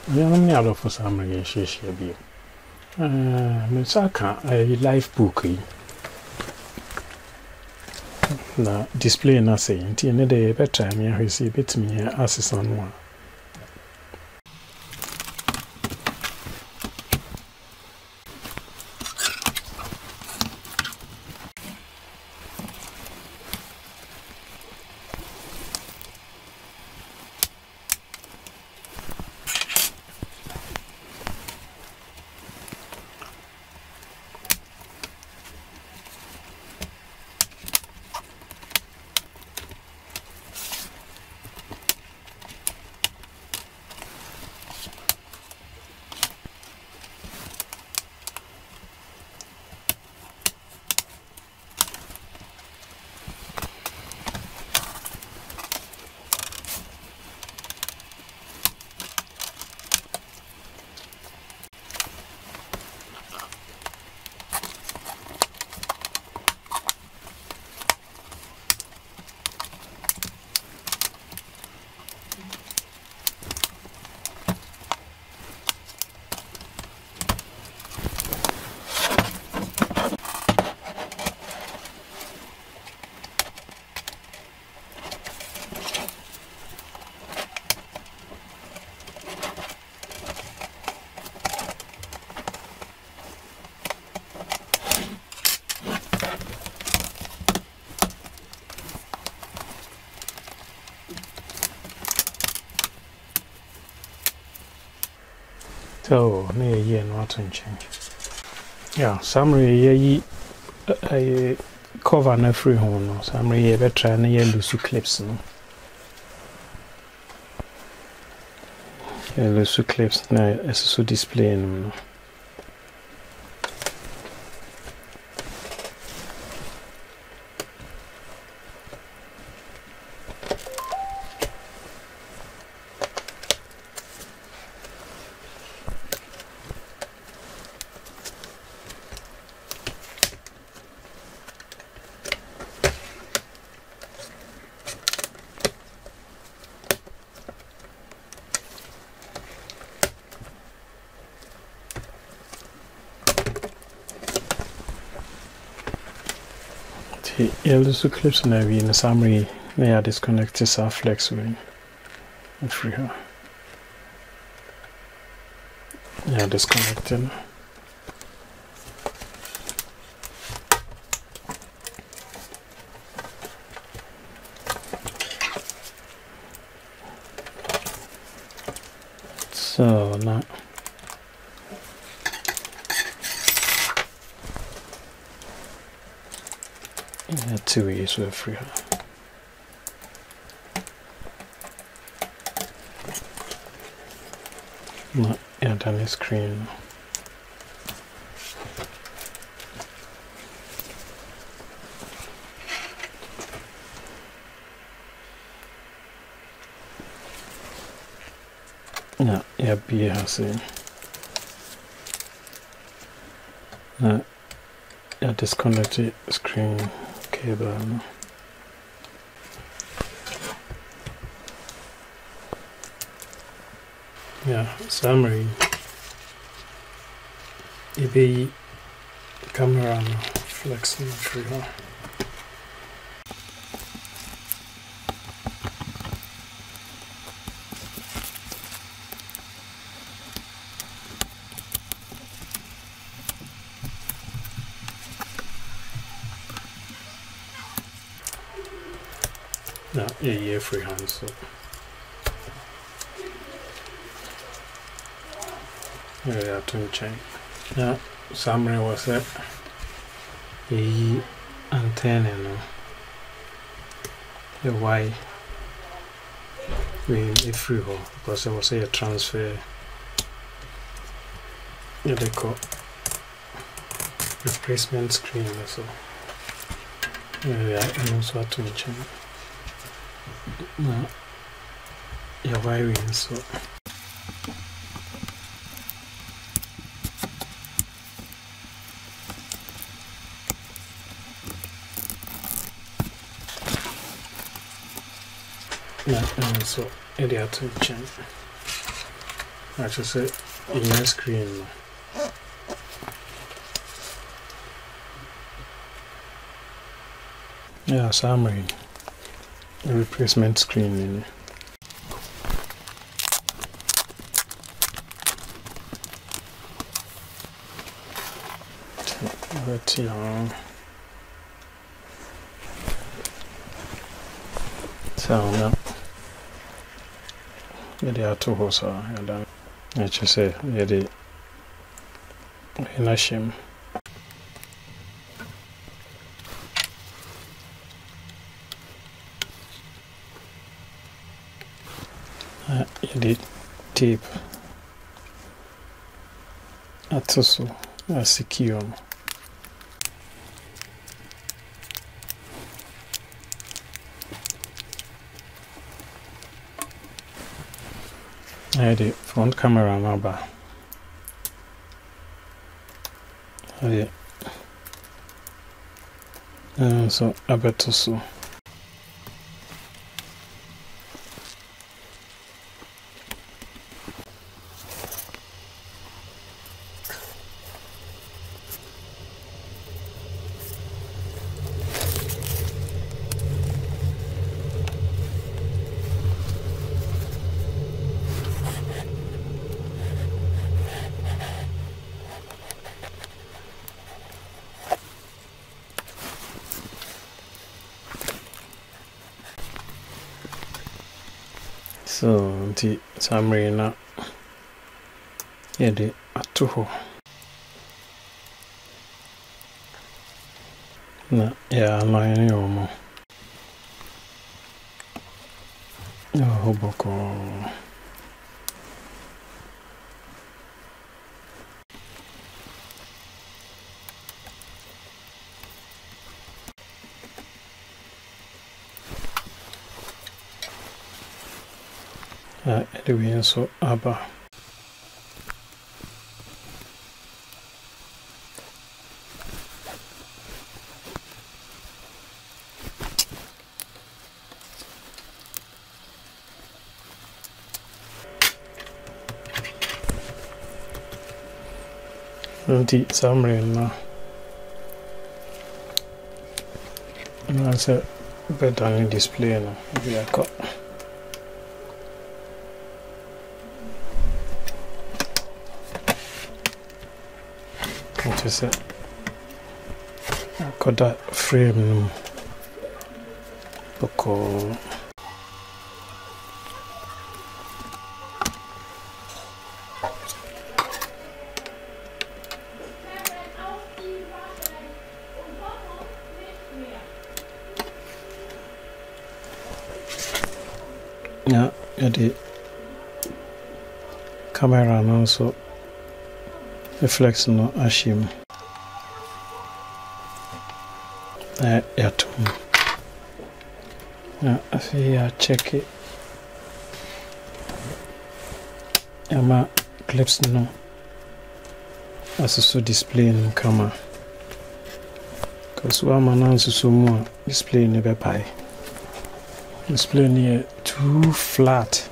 I'm not for some relationship. Misaka a Lifebook. Na display na say nti ne dey better me ahwesi betimi access on one. So, near a year not to change. Yeah, summary a cover no free home, no summary a better and a loose clips. No, loose clips, no, as so display. No. The clips now in the summary they are disconnected are flexible and free her. Yeah, disconnected. So now yeah, 2 ways with free. Not yeah, on the screen. Yeah, yeah, B has it. Yeah, disconnected screen cable. Yeah, summary. EB camera flexing trigger. No, yeah, freehand, so yeah, to change. Yeah, summary was it. The antenna, no, the Y we free hole because there was a transfer. Yeah, they call replacement screen also. Yeah, and also to change. No, yeah, wiring so. Yeah, and so idiot to change. I just say in my screen. Yeah, summary. Replacement screen in it. But yeah. So now they are two horses and then I just say yeah the in a shame. The tape at also secure. The front camera number. So I bet so. So the summary now the atuho na ya line yomo hoboko anyway, so aber die summary now that's a better display now we are got. Just I got that frame because yeah, the camera and also reflects no ashim. Yeah, I see check it. My clips no as so display in camera. Cause one man so more display in the pie. Display near too flat.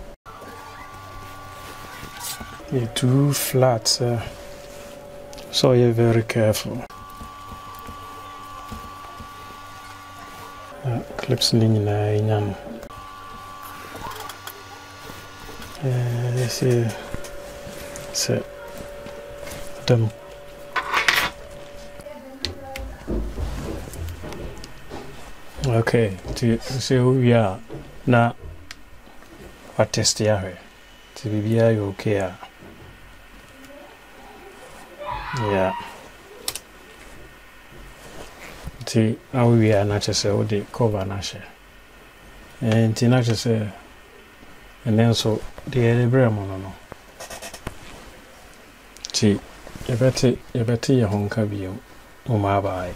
Yeah, too flat. So you're very careful. Clips in yan. See them. Okay, to see who we are now. What test here? To be okay. Yeah. See, now we are not just all the cover nash. And not just and then so the Bremono. See, you better your home cabin, Umabai.